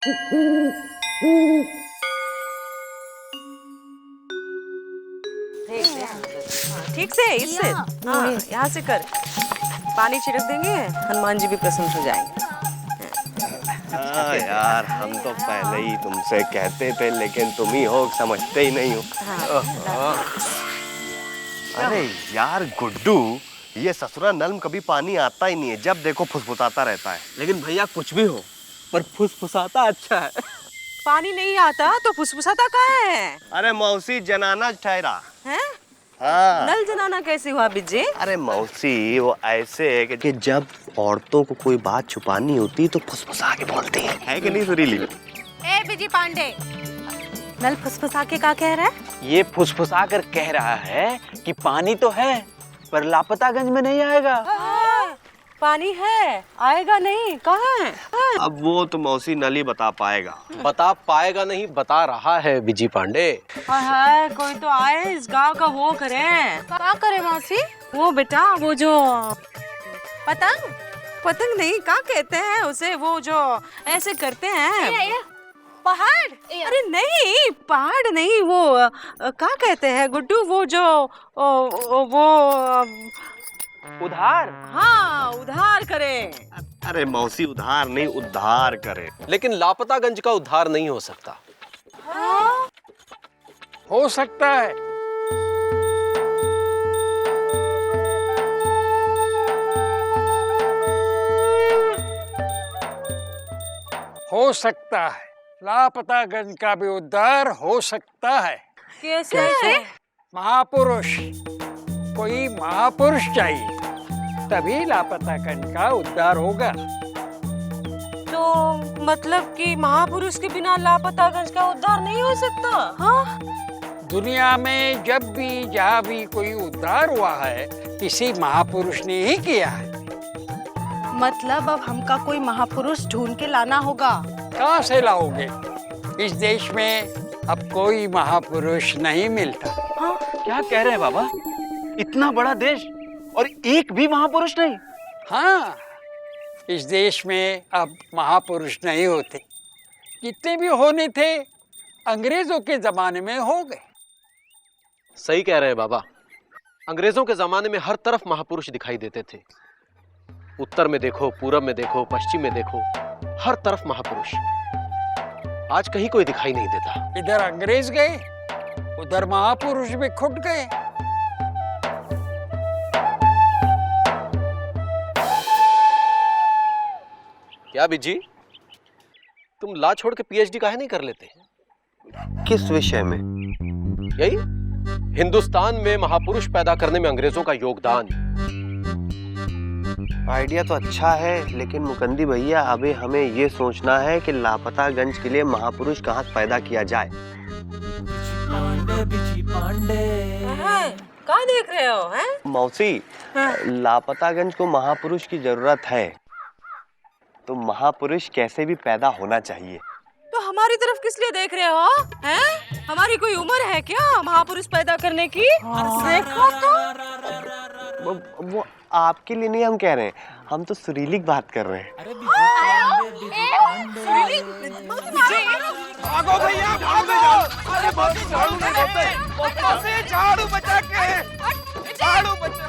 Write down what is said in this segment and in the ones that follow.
ठीक से इससे हाँ, यहाँ से कर। पानी छिड़क देंगे, हनुमान जी भी प्रसन्न हो जाएंगे। हाँ यार, हम तो पहले ही तुमसे कहते थे, लेकिन तुम ही हो समझते ही नहीं हो। हाँ। अरे यार गुड्डू, ये ससुरा नल में कभी पानी आता ही नहीं है, जब देखो फुसफुसाता रहता है। लेकिन भैया कुछ भी हो, पर फुसफुसाता अच्छा है। पानी नहीं आता तो फुसफुसाता कहाँ है? अरे मौसी जनाना ठहरा हैं? हाँ। नल जनाना कैसे हुआ बिज्जे? अरे मौसी, वो ऐसे है कि जब औरतों को कोई बात छुपानी होती तो फुसफुसा के बोलती है कि नहीं सुरीली? ए बिजी पांडे, नल फुसफुसा के क्या कह रहा है? ये फुसफुसा कर कह रहा है कि पानी तो है पर लापतागंज में नहीं आएगा। पानी है, आएगा नहीं, कहाँ है? अब वो तो मौसी नल ही बता पाएगा। बता पाएगा नहीं, बता रहा है विजी पांडे। हाय, कोई तो आए इस गांव का वो करे। क्या करे मौसी? वो बेटा, वो जो पतंग पतंग नहीं, क्या कहते हैं उसे, वो जो ऐसे करते हैं। पहाड़? अरे नहीं, पहाड़ नहीं, वो क्या कहते हैं गुड्डू, वो जो वो उधार? हाँ, उधार करे। अरे मौसी, उधार नहीं, उद्धार करे। लेकिन लापतागंज का उद्धार नहीं हो सकता। हाँ? हो सकता है। हो सकता है, लापतागंज का भी उद्धार हो सकता है। कैसे? महापुरुष, कोई महापुरुष चाहिए, तभी लापतागंज का उद्धार होगा। तो मतलब कि महापुरुष के बिना लापतागंज का उद्धार नहीं हो सकता? हाँ? दुनिया में जब भी जहाँ भी कोई उद्धार हुआ है, किसी महापुरुष ने ही किया है। मतलब अब हमका कोई महापुरुष ढूंढ के लाना होगा। कहाँ से लाओगे? इस देश में अब कोई महापुरुष नहीं मिलता। क्या कह रहे हैं बाबा? इतना बड़ा देश और एक भी महापुरुष नहीं? हाँ, इस देश में अब महापुरुष नहीं होते। जितने भी होने थे अंग्रेजों के जमाने में हो गए। सही कह रहे हैं बाबा। अंग्रेजों के जमाने में हर तरफ महापुरुष दिखाई देते थे। उत्तर में देखो, पूरब में देखो, पश्चिम में देखो, हर तरफ महापुरुष। आज कहीं कोई दिखाई नहीं देता। इधर अंग्रेज गए, उधर महापुरुष भी खुट गए। क्या बिजी, तुम ला छोड़ के पीएचडी काहे नहीं कर लेते? किस विषय में? यही हिंदुस्तान में महापुरुष पैदा करने में अंग्रेजों का योगदान। आइडिया तो अच्छा है, लेकिन मुकंदी भैया, अभी हमें ये सोचना है कि लापतागंज के लिए महापुरुष कहाँ पैदा किया जाए। क्या देख रहे हो? हैं? मौसी, लापतागंज को महापुरुष की जरूरत है, तो महापुरुष कैसे भी पैदा होना चाहिए। तो हमारी तरफ किस लिए देख रहे हो? हैं? हमारी कोई उम्र है क्या महापुरुष पैदा करने की? देखो तो। वो आपके लिए नहीं हम कह रहे हैं, हम तो सुरीली की बात कर रहे हैं। भागो भैया, भागो! अरे मौसी झाड़ू नहीं देते। मौसी झाड़ू बचा के, झाड़ू बचा।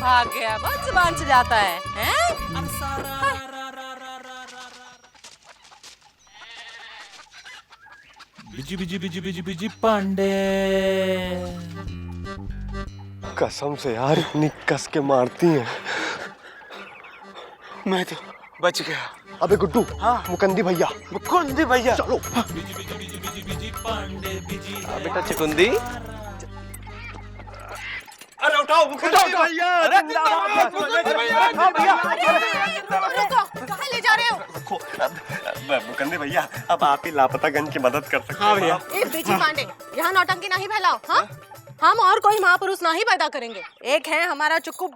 भाग गया, बहुत जुबान से जाता है। हैं? Busy busy busy busy busy Pandey. कसम से यार, इतनी कस के मारती हैं। मैं तो बच गया। अबे गुड्डू, हाँ मुकंदी भैया, मुकुंदी भैया, चलो। Busy busy busy busy busy Pandey busy. बेटा चिकुंदी, अरे उठाओ मुकुंदी भैया। अरे मुकुंदी भैया, कहाँ ले जा रहे हो? मुकंदी भैया, अब आप ही लापतागंज की मदद कर सकते हैं। हाँ भैया। ए बिजी पांडे, यहाँ नौटंकी नहीं फैलाओ। हाँ, हम और कोई महापुरुष नहीं पैदा करेंगे। एक है हमारा चुक्कू,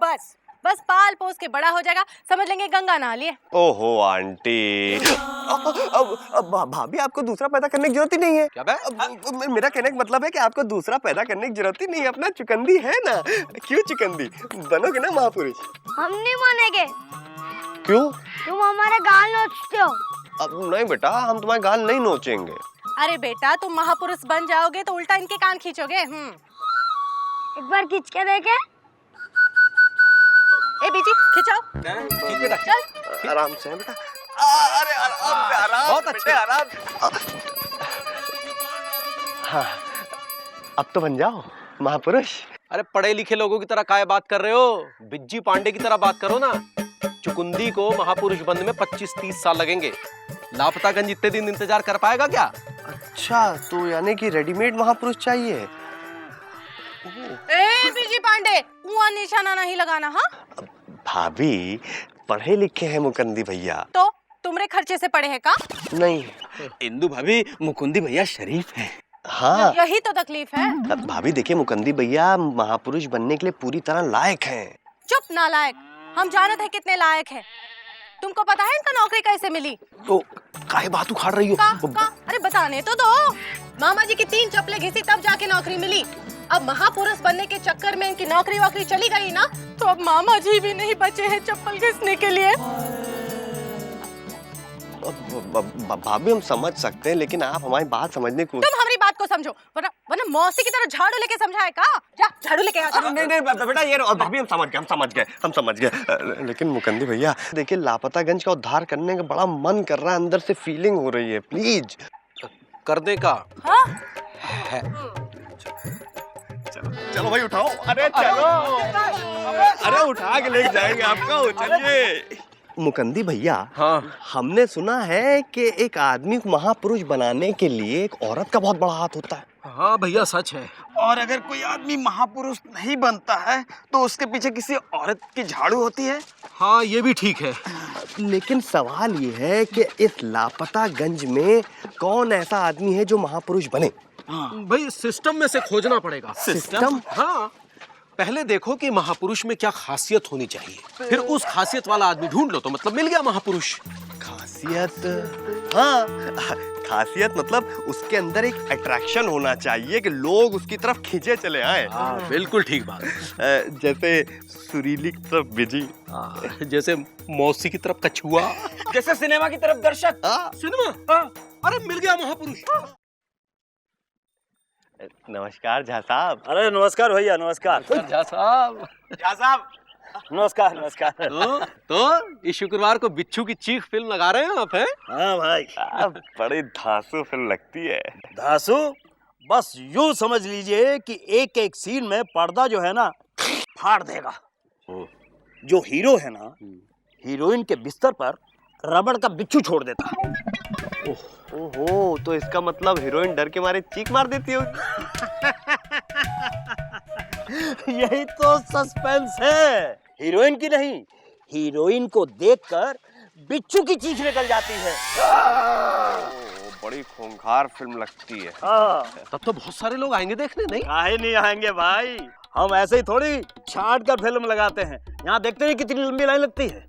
बस पाल पोस के बड़ा हो जाएगा, समझ लेंगे गंगा नहा लिए। ओहो आंटी, अब भाभी, आपको दूसरा पैदा करने की जरूरत ही नहीं है। क्या बे? मेरा कहने का मतलब है कि आपको दूसरा पैदा करने की जरूरत ही नहीं है, अपना चुकंदी है ना। क्यों चुकंदी, बनोगे ना महापुरुष। हम नहीं मानेंगे। क्यों? तुम हमारे गाल नोचते हो। अब नहीं बेटा, हम तुम्हारे गाल नहीं नोचेंगे। अरे बेटा, तुम महापुरुष बन जाओगे तो उल्टा इनके कान खींचोगे। एक बार खींच के देखे। ए बीजी, खिंचाओ। चल। आराम से बेटा। अरे आराम से, आराम। बहुत अच्छे, आराम। हाँ, अब तो बन जाओ महापुरुष। अरे पढ़े लिखे लोगों की तरह काय बात कर रहे हो? बिज्जी पांडे की तरह बात करो ना। चुकुंदी को महापुरुष बनने में 25-30 साल लगेंगे। लापतागंज इतने दिन इंतजार कर पाएगा क्या? अच्छा, तो यानी कि रेडीमेड महापुरुष चाहिए। ए बीजी पांडे, मुंह निशाना नहीं लगाना। हाँ भाभी, पढ़े लिखे हैं मुकंदी भैया। तो तुमरे खर्चे से पढ़े हैं का? नहीं। इंदु भाभी, मुकुंदी भैया शरीफ है। हाँ यही तो तकलीफ है। भाभी देखिए, मुकंदी भैया महापुरुष बनने के लिए पूरी तरह लायक हैं। चुप नालायक, हम जानते हैं कितने लायक हैं। तुमको पता है इनका नौकरी कैसे मिली? तो काहे बात उखाड़ रही हो? अरे बताने तो दो। मामा जी की 3 चप्पलें घिसी तब जाके नौकरी मिली। अब महापुरुष बनने के चक्कर में इनकी नौकरी वोकरी चली गई ना, तो अब मामा जी भी नहीं बचे हैं चप्पल घिसने के लिए। भाभी हम समझ सकते हैं, लेकिन आप हमारी बात समझने की तुम हमारी बात को समझो, वरना मौसी की तरह झाड़ू लेके समझाए का? जा झाड़ू लेके आ। नहीं बेटा, ये भाभी हम समझ गए। लेकिन मुकंदी भैया देखिए, लापतागंज का उद्धार करने का बड़ा मन कर रहा है, अंदर से फीलिंग हो रही है। प्लीज करने का। हाँ? चलो भाई उठाओ। अरे चलो, अरे उठा के लेके जाएंगे आपको। चलिए मुकंदी भैया। हाँ, हमने सुना है कि एक आदमी को महापुरुष बनाने के लिए एक औरत का बहुत बड़ा हाथ होता है। हाँ भैया, सच है। और अगर कोई आदमी महापुरुष नहीं बनता है तो उसके पीछे किसी औरत की झाड़ू होती है। हाँ, ये भी ठीक है। लेकिन सवाल ये है कि इस लापतागंज में कौन ऐसा आदमी है जो महापुरुष बने? भाई सिस्टम में से खोजना पड़ेगा। सिस्टम? हाँ, पहले देखो कि महापुरुष में क्या खासियत होनी चाहिए, फिर उस खासियत वाला आदमी ढूंढ लो तो मतलब मिल गया महापुरुष। खासियत? हाँ, खासियत मतलब उसके अंदर एक अट्रैक्शन होना चाहिए कि लोग उसकी तरफ खींचे चले आए। हाँ, बिल्कुल ठीक बात। जैसे सुरीली की तरफ बिजी, जैसे मौसी की तरफ कछुआ, जैसे सिनेमा की तरफ दर्शक। सिनेमा। अरे मिल गया महापुरुष। नमस्कार झा साहब। अरे नमस्कार भैया, नमस्कार। झा साहब। नमस्कार नमस्कार। तो इस शुक्रवार को बिच्छू की चीख फिल्म लगा रहे हैं आप, हैं? हाँ भाई, बड़ी धांसू फिल्म लगती है। धासु, बस यूं समझ लीजिए कि एक एक सीन में पर्दा जो है ना फाड़ देगा। जो हीरो है ना, हीरोइन के बिस्तर पर रबड़ का बिच्छू छोड़ देता है। ओहो, तो इसका मतलब हीरोइन डर के मारे चीख मार देती है। यही तो सस्पेंस है। हीरोइन की नहीं, हीरोइन को देखकर बिच्छू की चीख निकल जाती है। बड़ी खूंखार फिल्म लगती है। तब तो बहुत सारे लोग आएंगे देखने, नहीं? काहे नहीं आएंगे भाई, हम ऐसे ही थोड़ी छांट कर फिल्म लगाते हैं। यहाँ देखते हैं कितनी लंबी लाइन लगती है।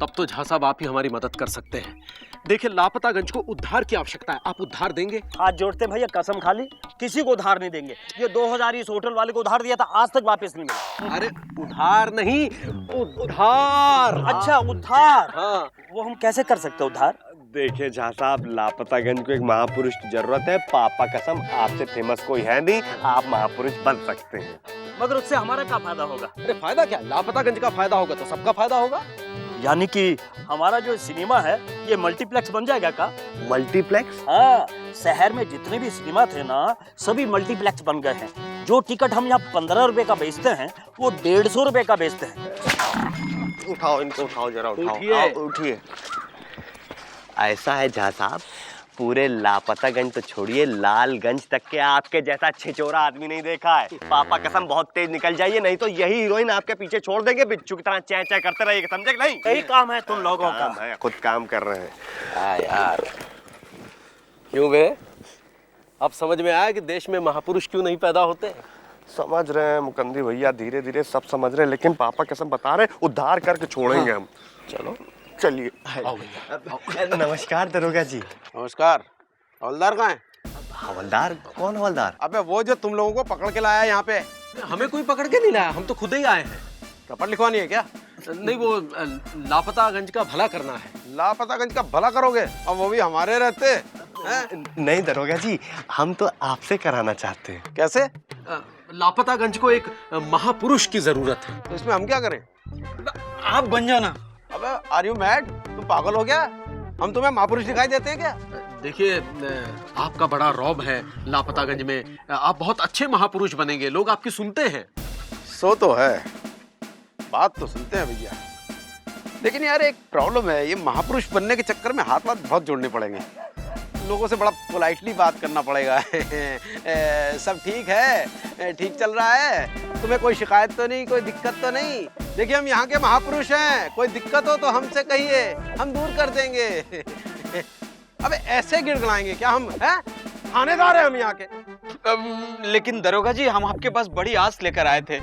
तब तो झा साहब आप ही हमारी मदद कर सकते हैं। देखिए, लापतागंज को उद्धार की आवश्यकता है, आप उद्धार देंगे? हाथ जोड़ते भैया, कसम खाली किसी को उधार नहीं देंगे। ये 2000 इस होटल वाले को उधार दिया था, आज तक वापस नहीं मिला। अरे उधार नहीं, उद्धार। अच्छा उद्धार। हाँ। वो हम कैसे कर सकते हैं उद्धार? देखिए झा साहब, लापतागंज को एक महापुरुष की जरूरत है। पापा कसम, आपसे फेमस कोई है नहीं, आप महापुरुष बन सकते हैं। मगर उससे हमारा क्या फायदा होगा? अरे फायदा क्या, लापतागंज का फायदा होगा तो सबका फायदा होगा। यानी कि हमारा जो सिनेमा है ये मल्टीप्लेक्स बन जाएगा का? मल्टीप्लेक्स? हाँ, शहर में जितने भी सिनेमा थे ना, सभी मल्टीप्लेक्स बन गए हैं। जो टिकट हम यहाँ 15 रुपए का बेचते हैं, वो 150 रुपए का बेचते हैं। उठाओ इनको, उठाओ जरा, उठाओ। उठिए। उठिए। ऐसा है झा साहब, पूरे लापतागंज तो छोड़िए, लालगंज तक के आपके जैसा छिचोरा आदमी नहीं देखा है। पापा कसम, बहुत तेज निकल जाइए, नहीं तो यही हीरोइन आपके पीछे छोड़ देंगे, बिच्छू की तरह चै चै करते रहिएगा, समझे कि नहीं? यही काम है तुम लोगों का। है, खुद काम कर रहे हैं। यार क्यों बे, अब समझ में आया कि देश में महापुरुष क्यों नहीं पैदा होते? समझ रहे हैं मुकंदी भैया, धीरे धीरे सब समझ रहे हैं, लेकिन पापा कसम बता रहे, उद्धार करके छोड़ेंगे हम। चलो चलिए। आओ भैया। नमस्कार दरोगा जी। नमस्कार। हवलदार कहाँ है? हवलदार? कौन हवलदार? अबे वो जो तुम लोगों को पकड़ के लाया यहाँ पे। हमें कोई पकड़ के नहीं लाया, हम तो खुद ही आए हैं। रपट लिखवानी है क्या? नहीं, वो लापतागंज का भला करना है। लापतागंज का भला करोगे और वो भी हमारे रहते हैं? नहीं दरोगा जी, हम तो आपसे कराना चाहते हैं। कैसे? लापतागंज को एक महापुरुष की जरूरत है। तो इसमें हम क्या करें? आप बन जाना। अबे आर यू मैड? तुम पागल हो गया? हम तुम्हें महापुरुष दिखाई देते हैं क्या? देखिए, आपका बड़ा रौब है लापतागंज में, आप बहुत अच्छे महापुरुष बनेंगे, लोग आपकी सुनते हैं। सो तो है, बात तो सुनते हैं भैया, लेकिन यार एक प्रॉब्लम है, ये महापुरुष बनने के चक्कर में हाथ बहुत जोड़ने पड़ेंगे, लोगों से बड़ा पोलाइटली बात करना पड़ेगा। सब ठीक है, ठीक चल रहा है, तुम्हें कोई शिकायत तो नहीं, कोई दिक्कत तो नहीं? देखिए हम यहाँ के महापुरुष हैं, कोई दिक्कत हो तो हमसे कहिए, हम दूर कर देंगे। अबे ऐसे गिड़गिड़ाएंगे क्या हम? हैं? थानेदार हैं हम यहाँ के। लेकिन दरोगा जी, हम आपके पास बड़ी आस लेकर आए थे।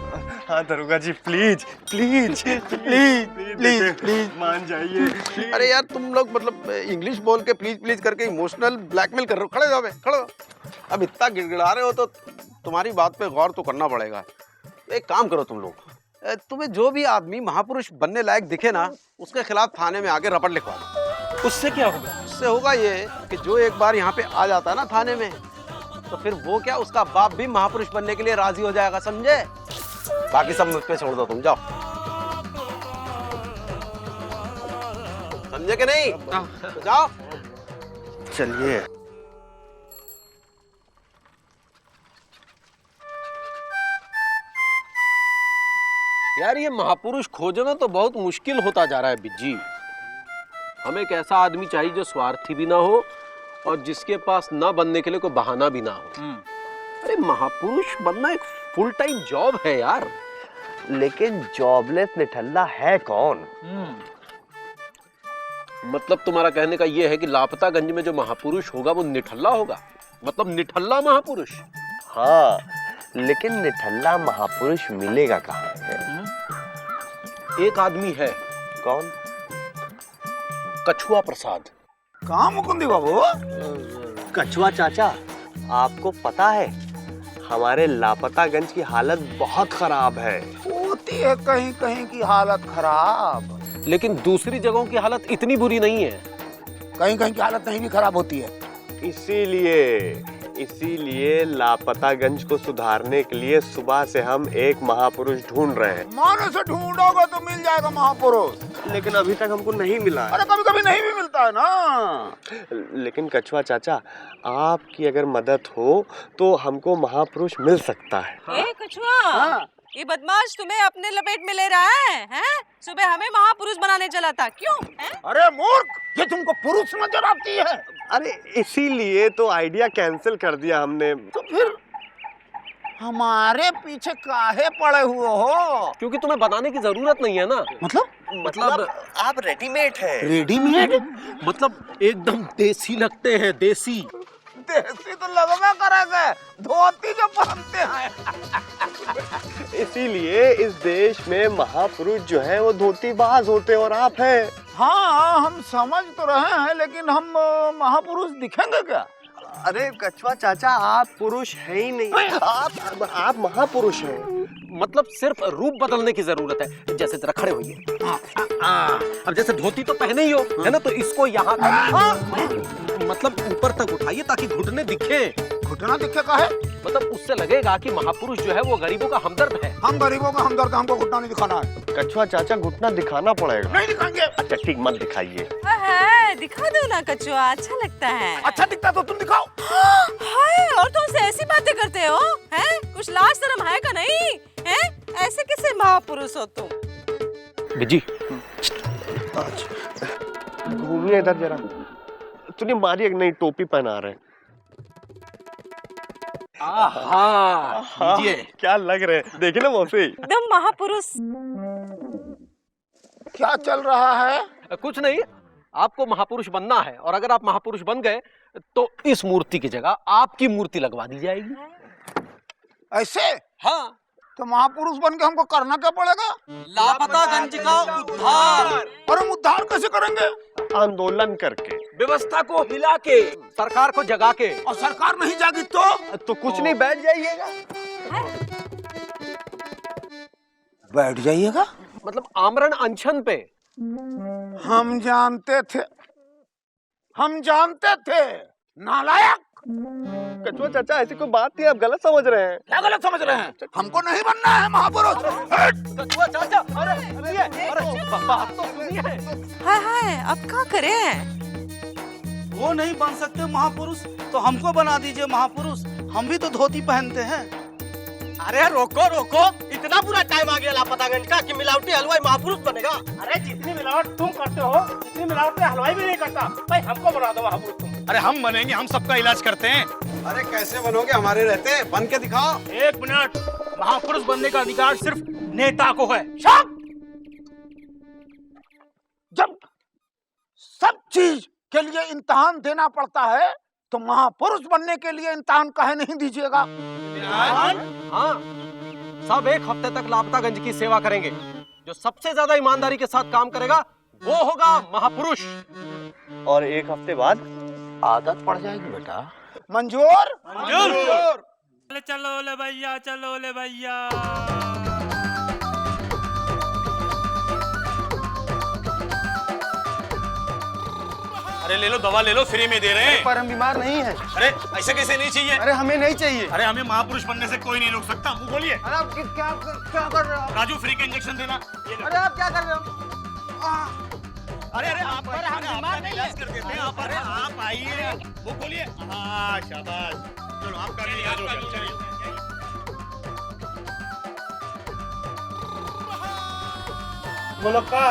हाँ दरोगा जी, please please please please please मान जाइए। अरे यार तुम लोग मतलब इंग्लिश बोल के प्लीज प्लीज करके इमोशनल ब्लैकमेल कर रहे हो। खड़े हो बे, खड़े हो। अब इतना गिड़गिड़ा रहे हो तो तुम्हारी बात पे गौर तो करना पड़ेगा। एक काम करो तुम लोग, तुम्हें जो भी आदमी महापुरुष बनने लायक दिखे ना, उसके खिलाफ थाने में आके रपट लिखवा दो। उससे क्या होगा? उससे होगा ये कि जो एक बार यहाँ पे आ जाता है ना थाने में, तो फिर वो क्या, उसका बाप भी महापुरुष बनने के लिए राजी हो जाएगा, समझे? बाकी सब मुझ पे छोड़ दो, तुम जाओ। समझे कि नहीं? तो जाओ। चलिए। यार ये महापुरुष खोजना तो बहुत मुश्किल होता जा रहा है बिज्जी। हमें एक ऐसा आदमी चाहिए जो स्वार्थी भी ना हो और जिसके पास ना बनने के लिए कोई बहाना भी ना हो। अरे महापुरुष बनना एक फुल टाइम जॉब है यार। लेकिन जॉबलेस निठल्ला है कौन? मतलब तुम्हारा कहने का ये है कि लापतागंज में जो महापुरुष होगा वो निठल्ला होगा, मतलब निठल्ला महापुरुष? हाँ, लेकिन निठल्ला महापुरुष मिलेगा कहाँ है? एक आदमी है। कौन? कछुआ प्रसाद। कहाँ मुकुंदी बाबू? कछुआ चाचा, आपको पता है हमारे लापतागंज की हालत बहुत खराब है। होती है कहीं कहीं की हालत खराब, लेकिन दूसरी जगहों की हालत इतनी बुरी नहीं है। कहीं कहीं की हालत नहीं भी खराब होती है। इसीलिए लापतागंज को सुधारने के लिए सुबह से हम एक महापुरुष ढूंढ रहे हैं। मानो से ढूंढोगे तो मिल जाएगा महापुरुष, लेकिन अभी तक हमको नहीं मिला है। अरे कभी कभी नहीं भी मिलता है ना। लेकिन कछुआ चाचा, आपकी अगर मदद हो तो हमको महापुरुष मिल सकता है। ए कछुआ, ये बदमाश तुम्हें अपने लपेट में ले रहा है, हैं? सुबह हमें महापुरुष बनाने चला था, क्यों? हैं? अरे मूर्ख, ये तुमको पुरुष नजर आती है? अरे इसीलिए तो आइडिया कैंसिल कर दिया हमने। तो फिर हमारे पीछे काहे पड़े हुए हो? क्योंकि तुम्हें बनाने की जरूरत नहीं है ना। मतलब आप रेडीमेड हैं। रेडीमेड? मतलब एकदम देसी लगते हैं, देसी। देसी तो लगवा करेंगे, धोती जो पहनते हैं। इसीलिए इस देश में महापुरुष जो है वो धोतीबाज होते हैं और आप हैं। हाँ, हम समझ तो रहे हैं, लेकिन हम महापुरुष दिखेंगे क्या? अरे कछुआ चाचा, आप पुरुष है ही नहीं, आप महापुरुष हैं। मतलब सिर्फ रूप बदलने की जरूरत है। जैसे जरा खड़े होइए। अब जैसे धोती तो पहने ही हो, है ना, तो इसको यहाँ मतलब ऊपर तक उठाइए ताकि घुटने दिखे। घुटना दिखे का है? मतलब उससे लगेगा कि महापुरुष जो है वो गरीबों का हमदर्द है। हम गरीबों का हमदर्द, हमको घुटना नहीं दिखाना है। कछुआ चाचा, घुटना दिखाना पड़ेगा। नहीं दिखाएंगे। अच्छा ठीक, मत दिखाइए। दिखा दो ना कछुआ, अच्छा लगता है। अच्छा दिखता तो तुम दिखाओ। हाय, और तुम ऐसी बातें करते हो, हैं? कुछ लाज शर्म है का नहीं? हैं? ऐसे कैसे महापुरुष हो तुम? बिजी, घूमिए इधर जरा। तूने मारी एक नई टोपी पहना रहे। क्या लग रहे हैं, देखे ना मौसी, एकदम महापुरुष। क्या चल रहा है? कुछ नहीं, आपको महापुरुष बनना है और अगर आप महापुरुष बन गए तो इस मूर्ति की जगह आपकी मूर्ति लगवा दी जाएगी। ऐसे? हाँ। तो महापुरुष बन के हमको करना क्या पड़ेगा? लापतागंज का उद्धार। और हम उद्धार कैसे करेंगे? आंदोलन करके, व्यवस्था को हिला के, सरकार को जगा के। और सरकार नहीं जागी तो कुछ नहीं, बैठ जाइएगा। बैठ जाइएगा? मतलब आमरण अनशन पे। हम जानते थे नालायक। कछुआ चाचा ऐसी कोई बात नहीं, आप गलत समझ रहे हैं। क्या गलत समझ रहे हैं? हमको नहीं बनना है महापुरुष। कछुआ चाचा, अरे बात तो सुनिए। हाय हाय, अब क्या करें? वो नहीं बन सकते महापुरुष तो हमको बना दीजिए महापुरुष, हम भी तो धोती पहनते हैं। अरे रोको रोको, इतना बुरा टाइम आ गया लापतागंज का कि मिलावटी हलवाई महापुरुष बनेगा। अरे जितनी मिलावट तुम करते हो उतनी मिलावट हलवाई भी नहीं करता। भाई हमको बना दो महापुरुष तुम। अरे हम बनेंगे, हम सबका इलाज करते हैं। अरे कैसे बनोगे हमारे रहते? बन के दिखाओ। 1 मिनट, महापुरुष बनने का अधिकार सिर्फ नेता को है। जब सब चीज के लिए इम्तिहान देना पड़ता है तो महापुरुष बनने के लिए इम्तिहान काहे नहीं दीजिएगा? हाँ, सब 1 हफ्ते तक लापतागंज की सेवा करेंगे। जो सबसे ज्यादा ईमानदारी के साथ काम करेगा वो होगा महापुरुष। और 1 हफ्ते बाद आदत पड़ जाएगी बेटा। मंजूर? चलो ले भैया, चलो ले भैया। अरे ले लो, दवा ले लो, फ्री में दे रहे हैं। पर हम बीमार नहीं हैं। अरे ऐसे कैसे नहीं चाहिए? अरे हमें नहीं चाहिए। अरे हमें महापुरुष बनने से कोई नहीं रोक सकता। मुंह खोलिए। अरे आप क्या कर रहे हो? राजू, फ्री का इंजेक्शन देना। अरे आप क्या कर रहे हो? अरे आप बीमार नहीं है। कर देते हैं आप। अरे आप आइए, मुंह खोलिए। हाँ शाबाश, चलो आपका भी इलाज हो गया। चलिए। बोलो का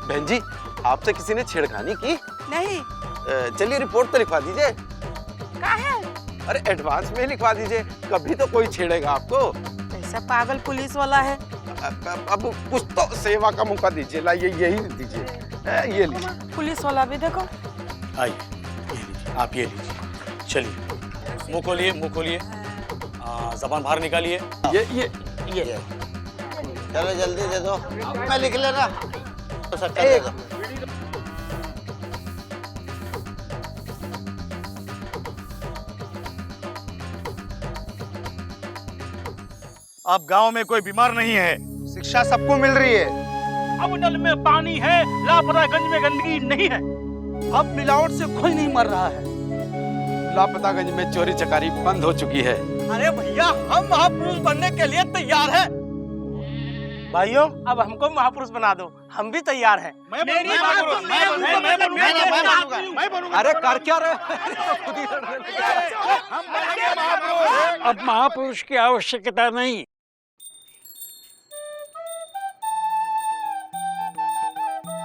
बहन जी, आपसे किसी ने छेड़खानी की? नहीं। चलिए रिपोर्ट तो लिखवा दीजिए। क्या है? अरे एडवांस में ही लिखवा दीजिए, कभी तो कोई छेड़ेगा आपको। ऐसा पागल पुलिस वाला है। अब कुछ तो सेवा का मौका दीजिए। लाइए, यही दीजिए, ये लीजिए। पुलिस वाला भी देखो। आइए, ये लीजिए, आप ये लीजिए। चलिए, मुंह खोलिए, मुंह खोलिए, जबान बाहर निकालिए। ये चलो जल्दी दे दो, मैं लिख लेना। अब गांव में कोई बीमार नहीं है, शिक्षा सबको मिल रही है। अब नल में पानी है, लापतागंज में गंदगी नहीं है, अब मिलावट से कोई नहीं मर रहा है। लापतागंज में चोरी चकारी बंद हो चुकी है। अरे भैया, हम महापुरुष बनने के लिए तैयार हैं। भाइयों, अब हमको महापुरुष बना दो, हम भी तैयार हैं। अरे कर क्या रहे? अब महापुरुष की आवश्यकता नहीं।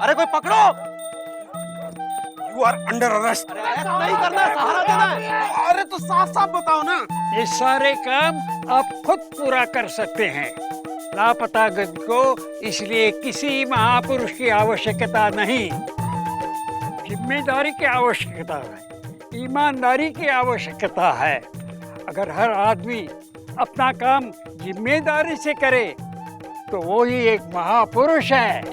अरे कोई पकड़ो। You are under arrest. नहीं करना, सहारा देना है। अरे तो साफ साफ बताओ ना। ये सारे काम आप खुद पूरा कर सकते हैं। लापतागंज को इसलिए किसी महापुरुष की आवश्यकता नहीं, जिम्मेदारी की आवश्यकता है, ईमानदारी की आवश्यकता है। अगर हर आदमी अपना काम जिम्मेदारी से करे तो वो ही एक महापुरुष है।